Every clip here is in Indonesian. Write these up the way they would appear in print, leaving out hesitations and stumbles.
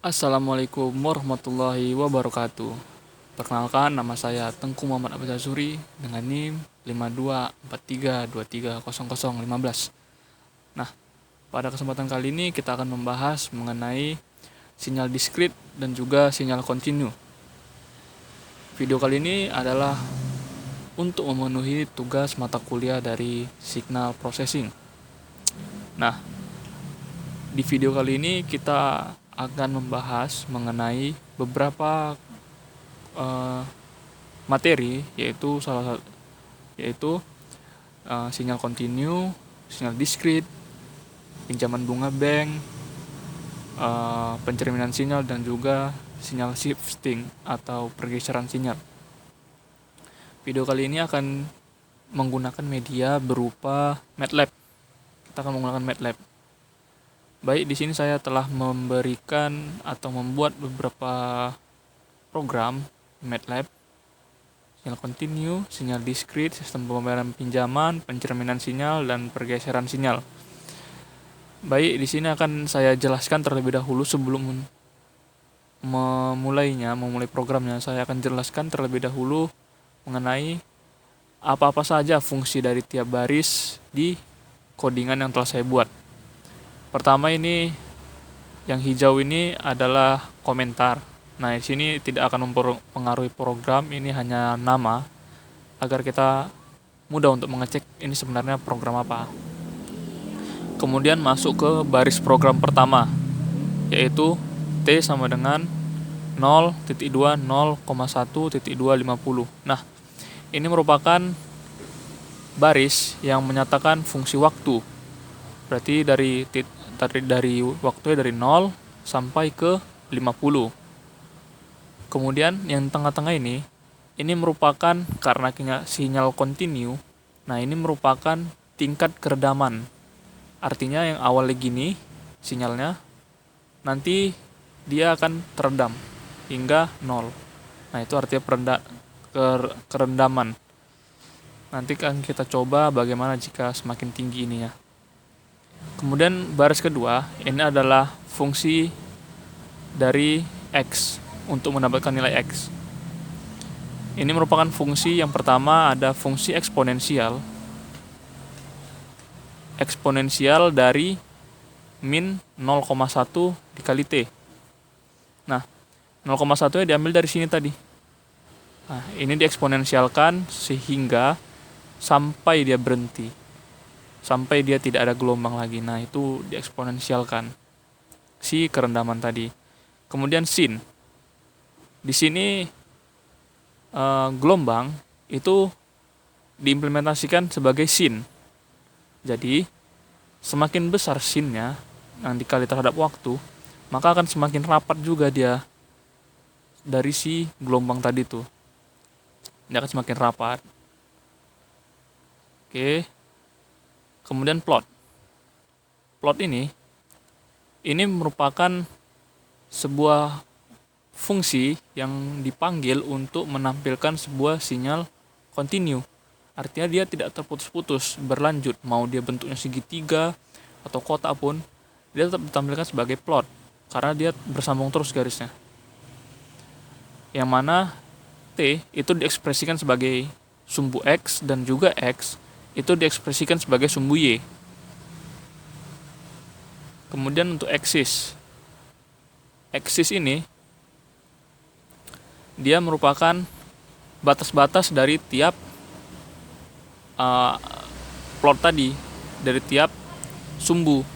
Assalamualaikum warahmatullahi wabarakatuh. Perkenalkan, nama saya Tengku Muhammad Abdul Azuri dengan NIM 5243230015. Nah, pada kesempatan kali ini kita akan membahas mengenai sinyal diskrit dan juga sinyal kontinu. Video kali ini adalah untuk memenuhi tugas mata kuliah dari signal processing. Nah, di video kali ini kita akan membahas mengenai beberapa materi, yaitu sinyal kontinu, sinyal diskrit, pinjaman bunga bank, pencerminan sinyal, dan juga sinyal shifting atau pergeseran sinyal. Video kali ini akan menggunakan media berupa MATLAB. Kita akan menggunakan MATLAB. Baik, di sini saya telah memberikan atau membuat beberapa program MATLAB, sinyal kontinu, sinyal diskrit, sistem pembayaran pinjaman, pencerminan sinyal, dan pergeseran sinyal. Baik, di sini akan saya jelaskan terlebih dahulu sebelum memulai programnya. Saya akan jelaskan terlebih dahulu mengenai apa-apa saja fungsi dari tiap baris di codingan yang telah saya buat. Pertama, ini yang hijau ini adalah komentar. Nah, di sini tidak akan mempengaruhi program, ini hanya nama agar kita mudah untuk mengecek ini sebenarnya program apa. Kemudian masuk ke baris program pertama, yaitu T sama dengan 0.20,1.250. Nah, ini merupakan baris yang menyatakan fungsi waktu. Berarti dari waktunya dari 0 sampai ke 50. Kemudian yang tengah-tengah ini merupakan karena sinyal kontinu. Nah, ini merupakan tingkat keredaman. Artinya yang awalnya gini sinyalnya, nanti dia akan teredam hingga 0. Nah, itu artinya kerendaman. Nanti kan kita coba bagaimana jika semakin tinggi ininya. Kemudian baris kedua, ini adalah fungsi dari X untuk mendapatkan nilai X. Ini merupakan fungsi yang pertama, ada fungsi eksponensial. Eksponensial dari min 0,1 dikali T. Nah, 0,1 nya diambil dari sini tadi. Nah, ini dieksponensialkan sehingga sampai dia berhenti. Sampai dia tidak ada gelombang lagi. Nah, itu dieksponensialkan si kerendaman tadi. Kemudian sin. Di sini gelombang itu diimplementasikan sebagai sin. Jadi, semakin besar sinnya yang dikali terhadap waktu, maka akan semakin rapat juga dia dari si gelombang tadi tuh. Dia akan semakin rapat. Oke. Kemudian plot. Plot ini merupakan sebuah fungsi yang dipanggil untuk menampilkan sebuah sinyal kontinu. Artinya dia tidak terputus-putus, berlanjut. Mau dia bentuknya segitiga atau kotak pun, dia tetap ditampilkan sebagai plot. Karena dia bersambung terus garisnya. Yang mana T itu diekspresikan sebagai sumbu X, dan juga X itu diekspresikan sebagai sumbu Y. Kemudian untuk eksis. Eksis ini dia merupakan batas-batas dari tiap plot tadi, dari tiap sumbu.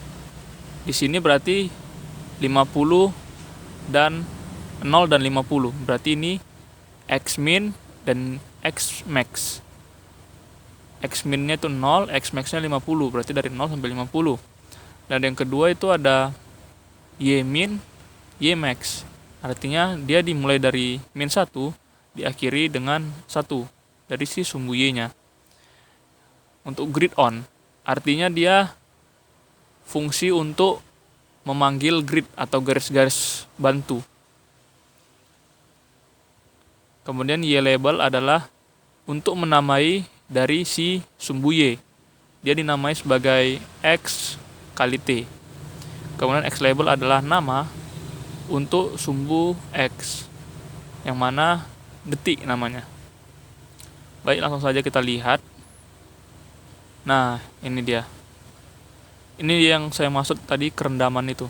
Di sini berarti 50 dan 0 dan 50. Berarti ini X min dan X max. X min-nya itu 0, X max-nya 50. Berarti dari 0 sampai 50. Dan yang kedua itu ada Y min, Y max. Artinya dia dimulai dari min 1, diakhiri dengan 1 dari si sumbu Y-nya. Untuk grid on, artinya dia fungsi untuk memanggil grid atau garis-garis bantu. Kemudian Y label adalah untuk menamai dari si sumbu Y. Dia dinamai sebagai X kali T. Kemudian X label adalah nama untuk sumbu X, yang mana detik namanya. Baik, langsung saja kita lihat. Nah, ini dia. Ini yang saya maksud tadi, kerendaman itu.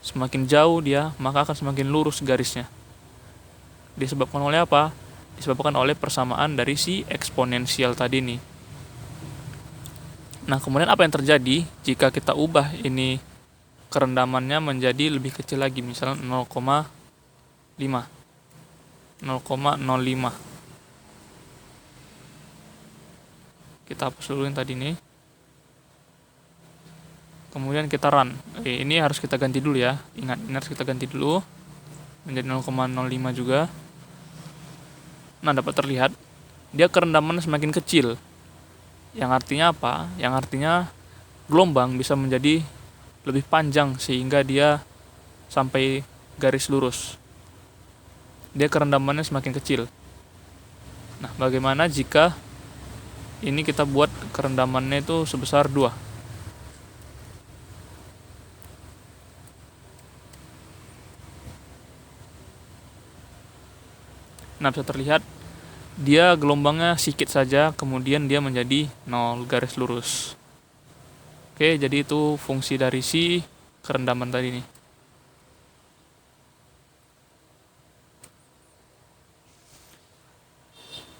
Semakin jauh dia, maka akan semakin lurus garisnya. Disebabkan oleh apa? Disebabkan oleh persamaan dari si eksponensial tadi nih. Nah, kemudian apa yang terjadi jika kita ubah ini kerendamannya menjadi lebih kecil lagi, misalnya 0,5. Kita hapus dulu yang tadi nih. Kemudian kita run. Ini harus kita ganti dulu ya. Ingat, ini harus kita ganti dulu menjadi 0,05 juga. Nah, dapat terlihat dia kerendaman semakin kecil. Yang artinya apa? Yang artinya gelombang bisa menjadi lebih panjang sehingga dia sampai garis lurus. Dia kerendamannya semakin kecil. Nah, bagaimana jika ini kita buat kerendamannya itu sebesar 2? Nah, bisa terlihat dia gelombangnya sedikit saja, kemudian dia menjadi 0 garis lurus. Oke, jadi itu fungsi dari si kerendaman tadi nih.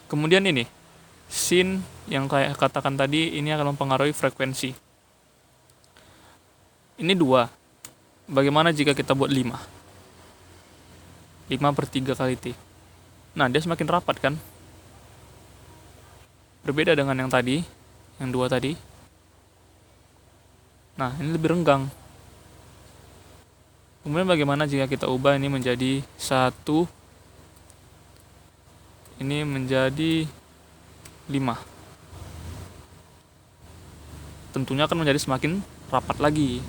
Kemudian ini, sin yang kayak katakan tadi, ini akan mempengaruhi frekuensi. Ini 2. Bagaimana jika kita buat 5? 5/3 kali T. Nah, dia semakin rapat kan? Berbeda dengan yang tadi, yang 2 tadi. Nah, ini lebih renggang. Kemudian bagaimana jika kita ubah ini menjadi 1, ini menjadi 5? Tentunya akan menjadi semakin rapat lagi.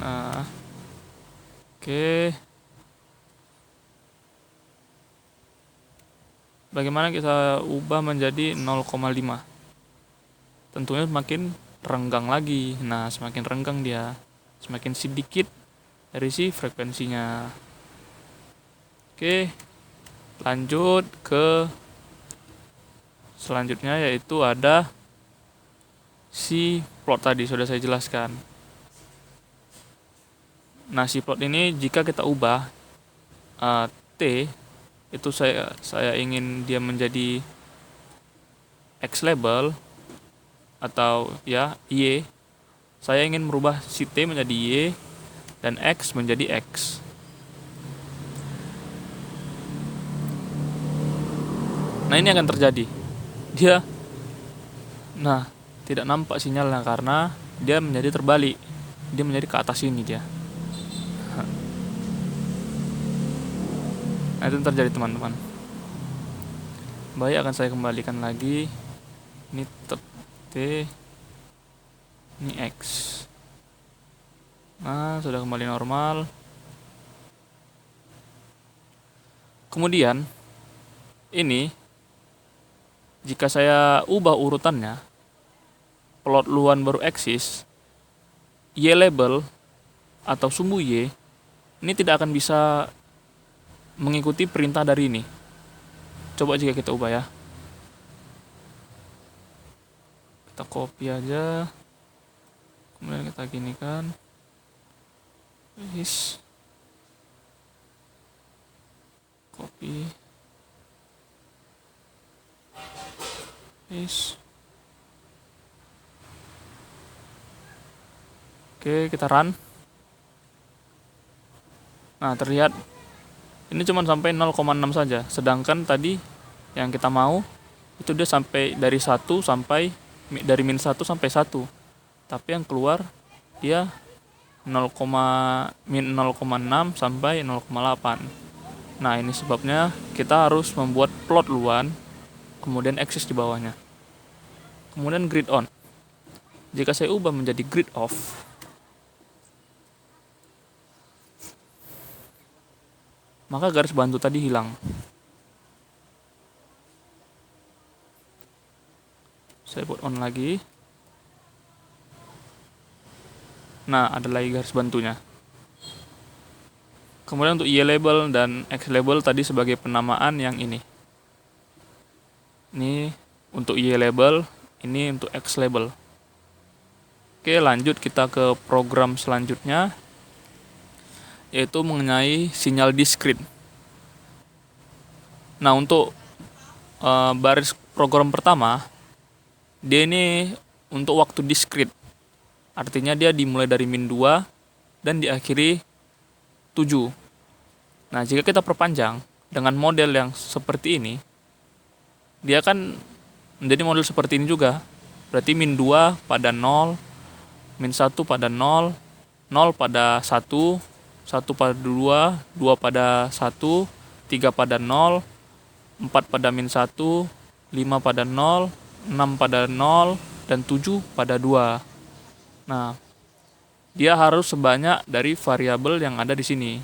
Nah, oke. Bagaimana kita ubah menjadi 0,5? Tentunya semakin renggang lagi. Nah, semakin renggang dia, semakin sedikit dari si frekuensinya. Oke, lanjut ke selanjutnya, yaitu ada si plot tadi sudah saya jelaskan. Nah, si plot ini jika kita ubah T itu saya ingin dia menjadi X label atau ya Y, saya ingin merubah si T menjadi Y dan X menjadi X. Nah, ini akan terjadi. Dia tidak nampak sinyalnya karena dia menjadi terbalik. Dia menjadi ke atas ini dia. Nah, itu terjadi teman-teman. Baik, akan saya kembalikan lagi. Ini T, ini X. Nah, sudah kembali normal. Kemudian ini jika saya ubah urutannya, plot luan baru eksis, Y label atau sumbu Y ini tidak akan bisa mengikuti perintah dari ini. Coba jika kita ubah ya. Kita copy aja. Kemudian kita ginikan. Copy. Oke, kita run. Nah, terlihat ini cuma sampai 0,6 saja. Sedangkan tadi yang kita mau itu dia sampai dari 1 sampai dari min 1 sampai 1. Tapi yang keluar dia min 0,6 sampai 0,8. Nah, ini sebabnya kita harus membuat plot luan kemudian eksis di bawahnya. Kemudian grid on. Jika saya ubah menjadi grid off, maka garis bantu tadi hilang. Saya buat on lagi. Nah, ada lagi garis bantunya. Kemudian untuk Y label dan X label tadi sebagai penamaan yang ini. Ini untuk Y label, ini untuk X label. Oke, lanjut kita ke program selanjutnya, yaitu mengenai sinyal diskrit. Nah, untuk baris program pertama, dia ini untuk waktu diskrit. Artinya dia dimulai dari min 2 dan diakhiri 7. Nah, jika kita perpanjang dengan model yang seperti ini, dia kan menjadi model seperti ini juga. Berarti min 2 pada 0, min 1 pada 0, 0 pada 1, 1 pada 2, 2 pada 1, 3 pada 0, 4 pada min 1, 5 pada 0, 6 pada 0, dan 7 pada 2. Nah, dia harus sebanyak dari variabel yang ada di sini.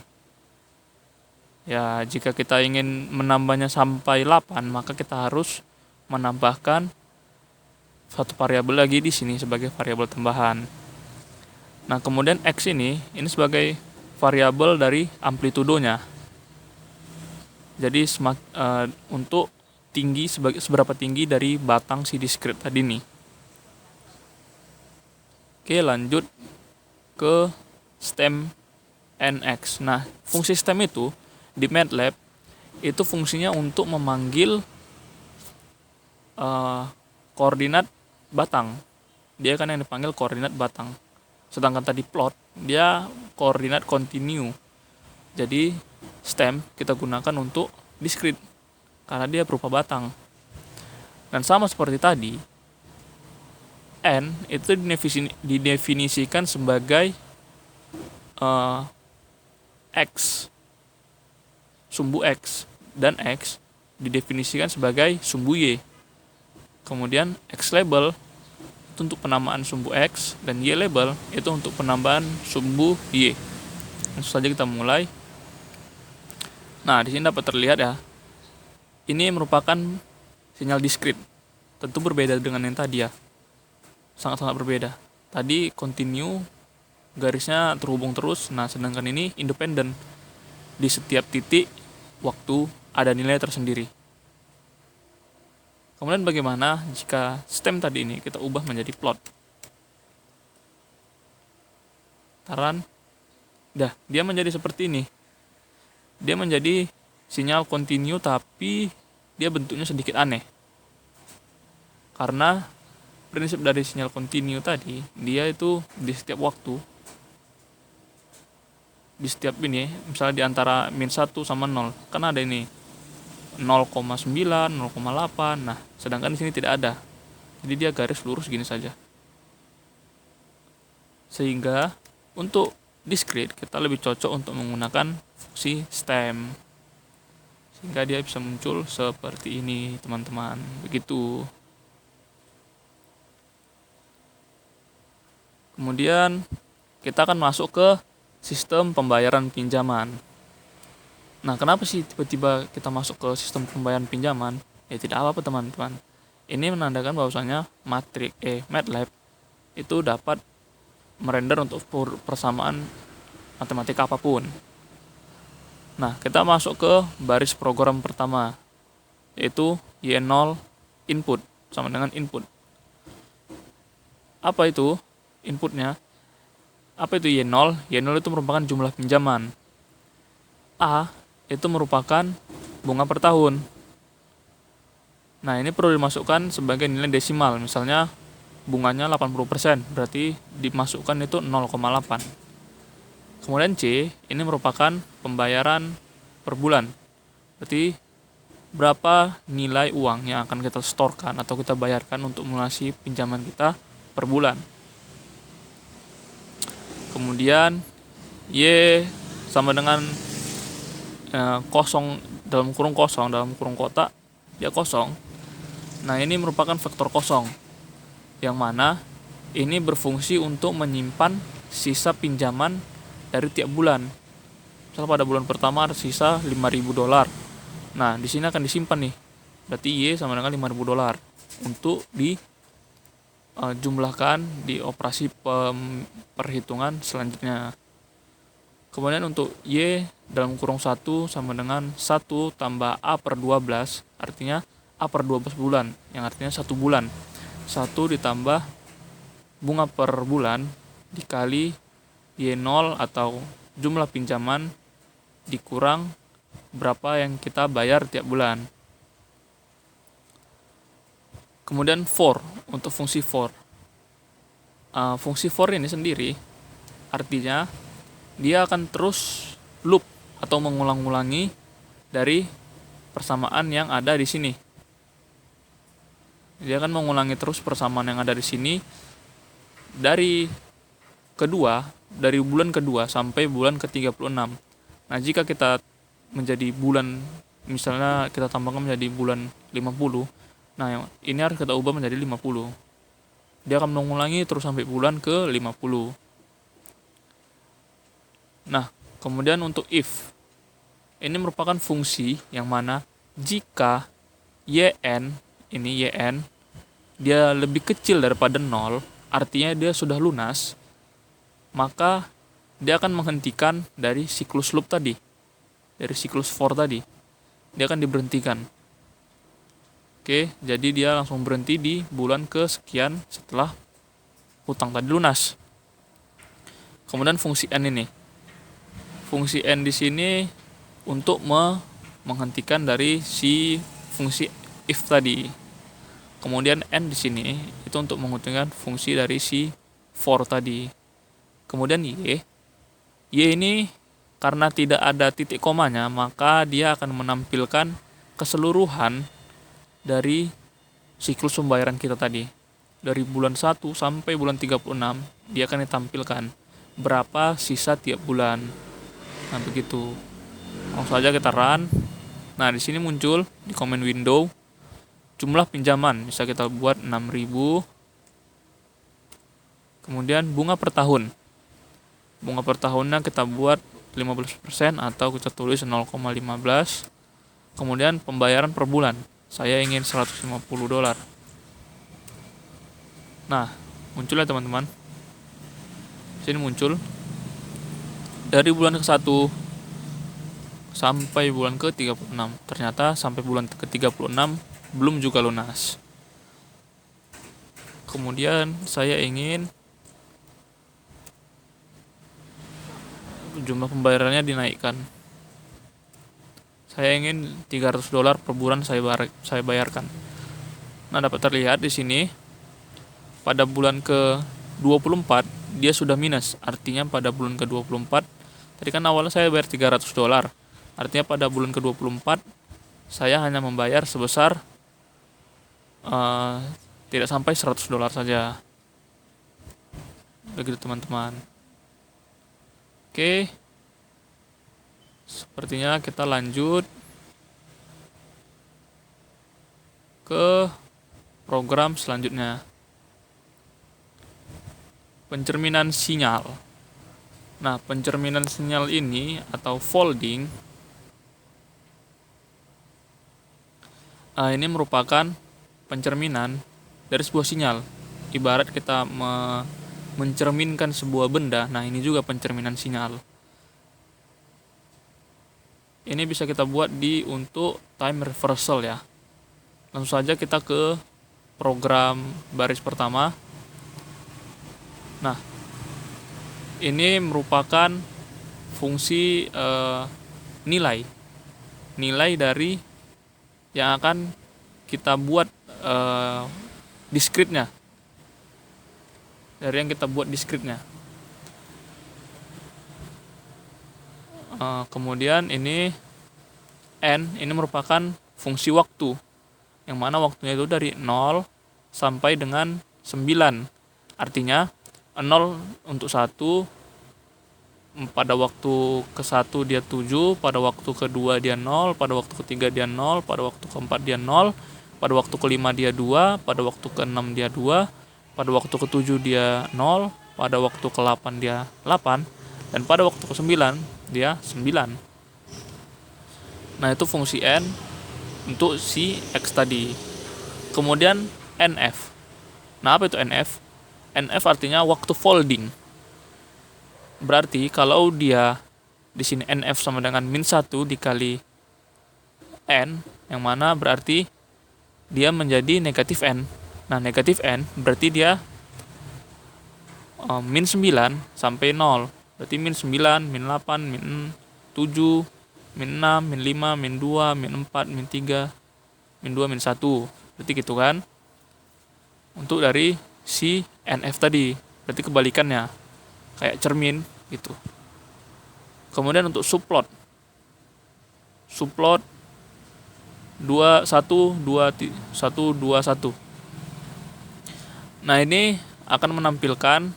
Ya, jika kita ingin menambahnya sampai 8, maka kita harus menambahkan satu variabel lagi di sini sebagai variabel tambahan. Nah, kemudian X ini sebagai variabel dari amplitudonya. Jadi untuk tinggi seberapa tinggi dari batang si diskrit tadi nih. Oke, lanjut ke stem NX. Nah, fungsi stem itu di MATLAB itu fungsinya untuk memanggil koordinat batang. Dia kan yang dipanggil koordinat batang. Sedangkan tadi plot, dia koordinat kontinu. Jadi stem kita gunakan untuk diskrit karena dia berupa batang. Dan sama seperti tadi, N itu didefinisikan sebagai X, sumbu X, dan X didefinisikan sebagai sumbu Y. Kemudian X label itu untuk penamaan sumbu X, dan Y label itu untuk penambahan sumbu Y. Langsung saja kita mulai. Nah, di sini dapat terlihat ya, ini merupakan sinyal diskrit. Tentu berbeda dengan yang tadi ya, sangat-sangat berbeda. Tadi continue, garisnya terhubung terus. Nah, sedangkan ini independen. Di setiap titik waktu ada nilai tersendiri. Kemudian bagaimana jika stem tadi ini kita ubah menjadi plot? Taran, dia menjadi seperti ini. Dia menjadi sinyal continue tapi dia bentuknya sedikit aneh. Karena prinsip dari sinyal continue tadi, dia itu di setiap waktu, di setiap ini, misalnya di antara min 1 sama 0, kan ada ini 0,9, 0,8. Nah, sedangkan di sini tidak ada. Jadi dia garis lurus gini saja. Sehingga untuk diskrit kita lebih cocok untuk menggunakan fungsi stem. Sehingga dia bisa muncul seperti ini, teman-teman. Begitu. Kemudian kita akan masuk ke sistem pembayaran pinjaman. Nah, kenapa sih tiba-tiba kita masuk ke sistem pembayaran pinjaman? Ya tidak apa-apa, teman-teman. Ini menandakan bahwasanya MATLAB itu dapat merender untuk persamaan matematika apapun. Nah, kita masuk ke baris program pertama, yaitu Y0 input sama dengan input. Apa itu inputnya? Apa itu Y0? Y0 itu merupakan jumlah pinjaman. A itu merupakan bunga per tahun. Nah, ini perlu dimasukkan sebagai nilai desimal. Misalnya bunganya 80%, berarti dimasukkan itu 0,8. Kemudian C, ini merupakan pembayaran per bulan. Berarti berapa nilai uang yang akan kita setorkan atau kita bayarkan untuk melunasi pinjaman kita per bulan. Kemudian Y sama dengan kosong dalam kurung kotak, dia kosong. Nah, ini merupakan vektor kosong, yang mana ini berfungsi untuk menyimpan sisa pinjaman dari tiap bulan. Misalnya pada bulan pertama ada sisa $5.000. Nah, di sini akan disimpan nih. Berarti Y sama dengan $5.000 untuk jumlahkan di operasi perhitungan selanjutnya. Kemudian untuk Y dalam kurung 1 sama dengan 1 tambah A per 12, artinya A per 12 bulan, yang artinya 1 bulan. 1 ditambah bunga per bulan dikali Y0 atau jumlah pinjaman dikurang berapa yang kita bayar tiap bulan. Kemudian for, untuk fungsi for. Fungsi for ini sendiri artinya dia akan terus loop atau mengulang-ulangi dari persamaan yang ada di sini. Dia akan mengulangi terus persamaan yang ada di sini dari bulan kedua sampai bulan ke-36. Nah, jika kita menjadi bulan, misalnya kita tambahkan menjadi bulan 50, nah ini harus kita ubah menjadi 50. Dia akan mengulangi terus sampai bulan ke-50. Nah, kemudian untuk if, ini merupakan fungsi yang mana jika yn, ini yn, dia lebih kecil daripada 0, artinya dia sudah lunas, maka dia akan menghentikan dari siklus loop tadi, dari siklus for tadi. Dia akan diberhentikan. Oke, jadi dia langsung berhenti di bulan kesekian setelah hutang tadi lunas. Kemudian fungsi n ini. Fungsi n di sini untuk menghentikan dari si fungsi if tadi. Kemudian n di sini itu untuk menghentikan fungsi dari si for tadi. Kemudian y ini karena tidak ada titik komanya, maka dia akan menampilkan keseluruhan dari siklus pembayaran kita tadi. Dari bulan 1 sampai bulan 36, dia akan ditampilkan berapa sisa tiap bulan. Nah, begitu. Langsung saja kita run. Nah, di sini muncul di command window jumlah pinjaman, bisa kita buat 6.000. Kemudian bunga per tahun. Bunga per tahunnya kita buat 15% atau kita tulis 0,15. Kemudian pembayaran per bulan. Saya ingin $150. Nah, muncul ya teman-teman. Sini muncul dari bulan ke-1 sampai bulan ke-36. Ternyata sampai bulan ke-36 belum juga lunas. Kemudian saya ingin jumlah pembayarannya dinaikkan. Saya ingin $300 per bulan saya bayarkan. Nah, dapat terlihat di sini pada bulan ke-24 dia sudah minus. Artinya pada bulan ke-24 tadi kan awalnya saya bayar $300. Artinya pada bulan ke-24 saya hanya membayar sebesar tidak sampai $100 saja. Begitu teman-teman. Oke. Sepertinya kita lanjut ke program selanjutnya. Pencerminan sinyal. Nah, pencerminan sinyal ini atau folding ini merupakan pencerminan dari sebuah sinyal. Ibarat kita mencerminkan sebuah benda, nah ini juga pencerminan sinyal. Ini bisa kita buat untuk time reversal ya. Langsung saja kita ke program baris pertama. Nah, ini merupakan fungsi nilai dari yang akan kita buat discrete-nya. Dari yang kita buat discrete-nya. Kemudian ini n ini merupakan fungsi waktu, yang mana waktunya itu dari 0 sampai dengan 9. Artinya 0 untuk 1, pada waktu ke-1 dia 7, pada waktu ke-2 dia 0, pada waktu ke-3 dia 0, pada waktu ke-4 dia 0, pada waktu ke-5 dia 2, pada waktu ke-6 dia 2, pada waktu ke-7 dia 0, pada waktu ke-8 dia 8, dan pada waktu ke-9 dia 9. Nah, itu fungsi n untuk si x tadi. Kemudian nf. Nah, apa itu NF? NF artinya waktu folding. Berarti kalau dia di sini NF sama dengan -1 dikali N, yang mana berarti dia menjadi negatif N. Nah, negatif N berarti dia -9 sampai 0. Berarti -9, -8, -7, -6, -5, -2, -4, -3, -2, -1. Berarti gitu kan. Untuk dari si NF tadi. Berarti kebalikannya. Kayak cermin gitu. Kemudian untuk subplot. Subplot 2 1 2 1 2 1. Nah, ini akan menampilkan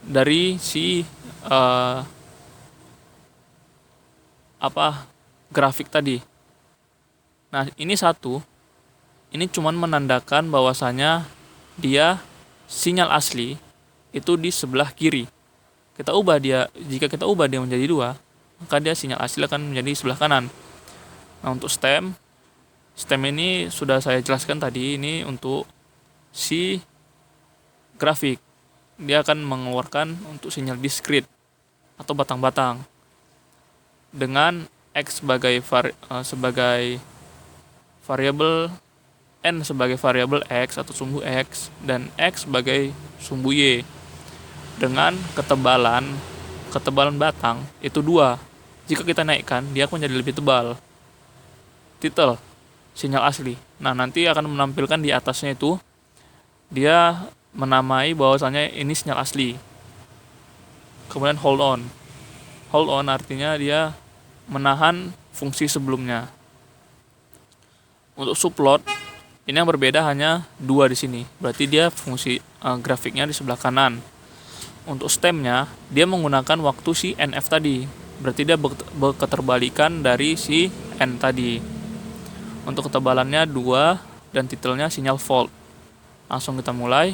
dari si grafik tadi. Nah, ini ini cuman menandakan bahwasanya dia sinyal asli itu di sebelah kiri. Jika kita ubah dia menjadi 2, maka dia sinyal asli akan menjadi sebelah kanan. Nah, untuk stem ini sudah saya jelaskan tadi, ini untuk si grafik. Dia akan mengeluarkan untuk sinyal diskrit atau batang-batang dengan X sebagai variabel, N sebagai variabel X atau sumbu X, dan X sebagai sumbu Y, dengan ketebalan batang itu 2. Jika kita naikkan, dia akan menjadi lebih tebal. Titel sinyal asli. Nah, nanti akan menampilkan di atasnya itu dia menamai bahwasanya ini sinyal asli. Kemudian hold on artinya dia menahan fungsi sebelumnya. Untuk subplot ini yang berbeda hanya 2 di sini. Berarti dia fungsi grafiknya di sebelah kanan. Untuk stemnya dia menggunakan waktu si NF tadi. Berarti dia berketerbalikan dari si N tadi. Untuk ketebalannya 2 dan titelnya sinyal fold. Langsung kita mulai.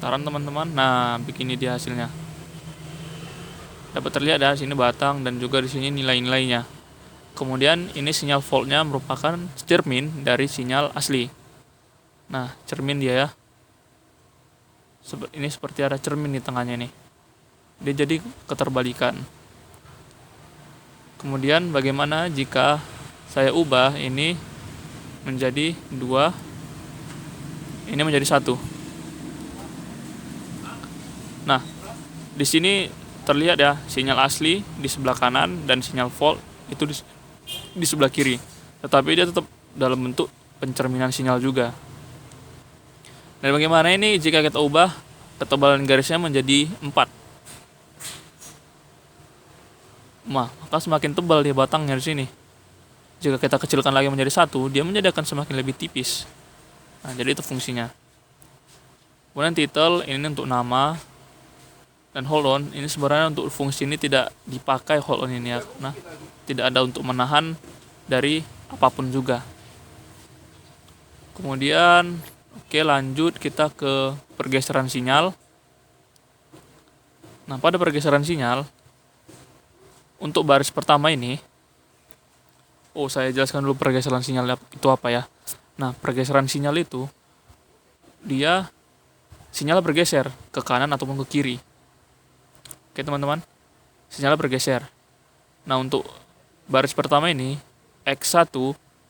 Taran teman-teman. Nah, begini dia hasilnya. Dapat terlihat ya, sini batang dan juga di sini nilai-nilainya. Kemudian ini sinyal foldnya merupakan cermin dari sinyal asli. Nah, cermin dia ya. Ini seperti ada cermin di tengahnya nih. Dia jadi keterbalikan. Kemudian bagaimana jika saya ubah ini menjadi 2, ini menjadi 1. Nah, di sini terlihat ya sinyal asli di sebelah kanan dan sinyal fold itu di sebelah kiri. Tetapi dia tetap dalam bentuk pencerminan sinyal juga. Dan bagaimana ini jika kita ubah ketebalan garisnya menjadi 4? Maka semakin tebal dia batangnya di sini. Jika kita kecilkan lagi menjadi 1, dia akan semakin lebih tipis. Nah, jadi itu fungsinya. Kemudian title ini untuk nama, dan hold on ini sebenarnya untuk fungsi ini tidak dipakai hold on ini ya, karena tidak ada untuk menahan dari apapun juga. Kemudian lanjut kita ke pergeseran sinyal. Nah, pada pergeseran sinyal untuk baris pertama ini, saya jelaskan dulu pergeseran sinyal itu apa ya. Nah, pergeseran sinyal itu dia sinyal bergeser ke kanan ataupun ke kiri. Oke teman-teman, sinyal bergeser. Nah, untuk baris pertama ini X1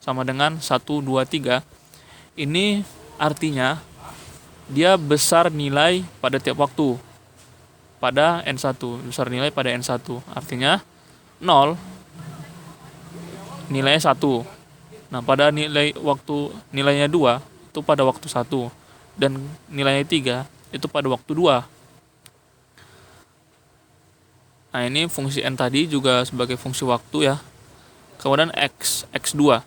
sama dengan 1, 2, 3. Ini artinya dia besar nilai pada tiap waktu. Pada N1, besar nilai pada N1. Artinya 0 nilainya 1. Nah, pada nilainya 2 itu pada waktu 1, dan nilainya 3 itu pada waktu 2. Nah, ini fungsi N tadi juga sebagai fungsi waktu ya. Kemudian X2.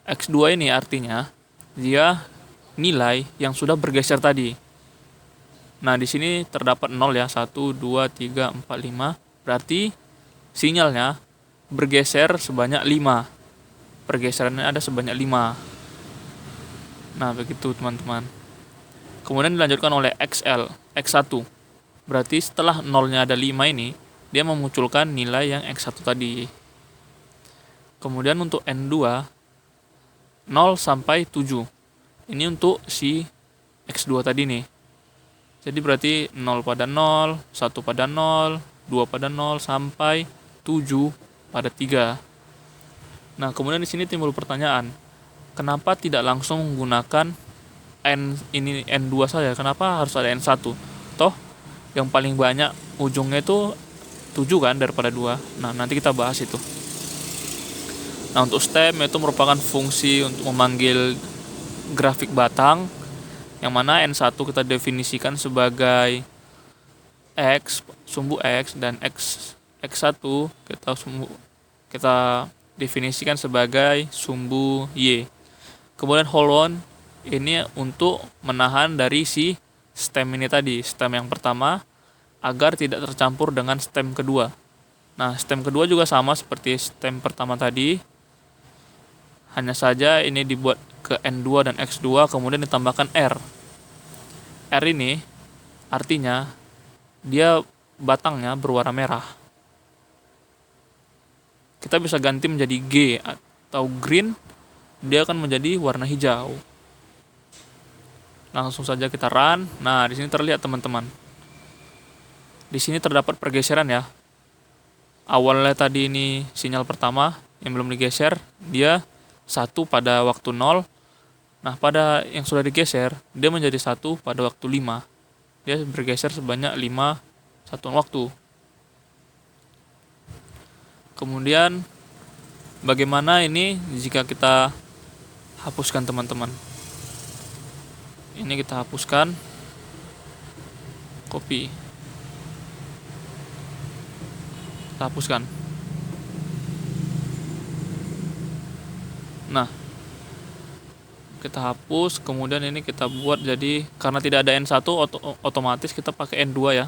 X2 ini artinya dia nilai yang sudah bergeser tadi. Nah, di sini terdapat 0 ya. 1, 2, 3, 4, 5. Berarti sinyalnya bergeser sebanyak 5. Pergeserannya ada sebanyak 5. Nah, begitu teman-teman. Kemudian dilanjutkan oleh X1. Berarti setelah 0-nya ada 5 ini, dia memunculkan nilai yang X1 tadi. Kemudian untuk N2 0 sampai 7. Ini untuk si X2 tadi nih. Jadi berarti 0 pada 0, 1 pada 0, 2 pada 0 sampai 7 pada 3. Nah, kemudian di sini timbul pertanyaan, kenapa tidak langsung menggunakan N2 saja? Kenapa harus ada N1? Toh yang paling banyak ujungnya itu 7 kan daripada 2. Nah, nanti kita bahas itu. Nah, untuk stem itu merupakan fungsi untuk memanggil grafik batang, yang mana N1 kita definisikan sebagai X, sumbu X, dan X1 kita definisikan sebagai sumbu Y. Kemudian hold on ini untuk menahan dari si stem ini tadi, stem yang pertama, agar tidak tercampur dengan stem kedua. Nah, stem kedua juga sama seperti stem pertama tadi, hanya saja ini dibuat ke N2 dan X2, kemudian ditambahkan R. R ini artinya dia batangnya berwarna merah. Kita bisa ganti menjadi G atau green, dia akan menjadi warna hijau. Langsung saja kita run. Nah, di sini terlihat teman-teman. Di sini terdapat pergeseran ya. Awalnya tadi ini sinyal pertama yang belum digeser, dia 1 pada waktu 0. Nah, pada yang sudah digeser, dia menjadi 1 pada waktu 5. Dia bergeser sebanyak 5 satuan waktu. Kemudian bagaimana ini jika kita hapuskan teman-teman? Ini kita hapuskan. Copy. Kita hapuskan. Nah, kita hapus, kemudian ini kita buat jadi, karena tidak ada N1 otomatis kita pakai N2 ya.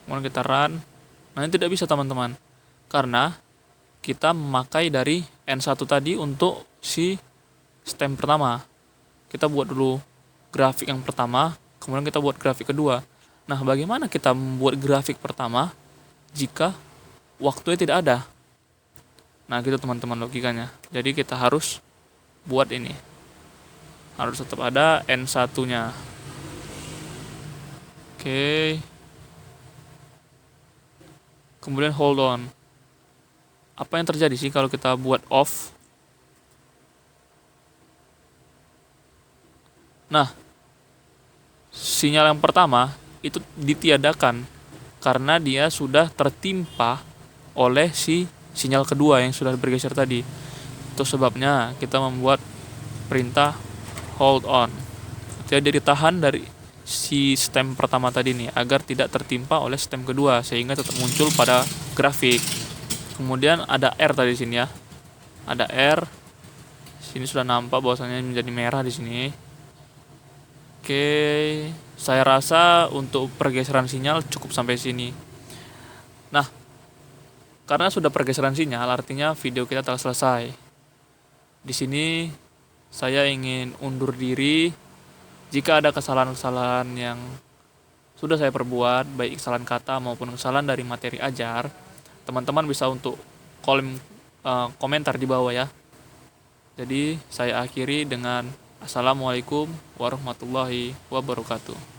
Kemudian kita run. Nah, ini tidak bisa teman-teman, karena kita memakai dari N1 tadi untuk si stem pertama. Kita buat dulu grafik yang pertama, kemudian kita buat grafik kedua. Nah, bagaimana kita membuat grafik pertama jika waktunya tidak ada? Nah, gitu teman-teman logikanya. Jadi kita harus buat ini. Harus tetap ada N1-nya. Oke. Kemudian hold on. Apa yang terjadi sih kalau kita buat off? Nah, sinyal yang pertama itu ditiadakan karena dia sudah tertimpa oleh si sinyal kedua yang sudah bergeser tadi. Itu sebabnya kita membuat perintah hold on. Jadi dia ditahan dari si stem pertama tadi nih agar tidak tertimpa oleh stem kedua sehingga tetap muncul pada grafik. Kemudian ada R tadi di sini ya. Ada R. Sini sudah nampak bahwasanya menjadi merah di sini. Oke, saya rasa untuk pergeseran sinyal cukup sampai sini. Nah, karena sudah pergeseran sinyal, artinya video kita telah selesai. Di sini saya ingin undur diri. Jika ada kesalahan-kesalahan yang sudah saya perbuat, baik kesalahan kata maupun kesalahan dari materi ajar, teman-teman bisa untuk kolom komentar di bawah ya. Jadi saya akhiri dengan Assalamualaikum warahmatullahi wabarakatuh.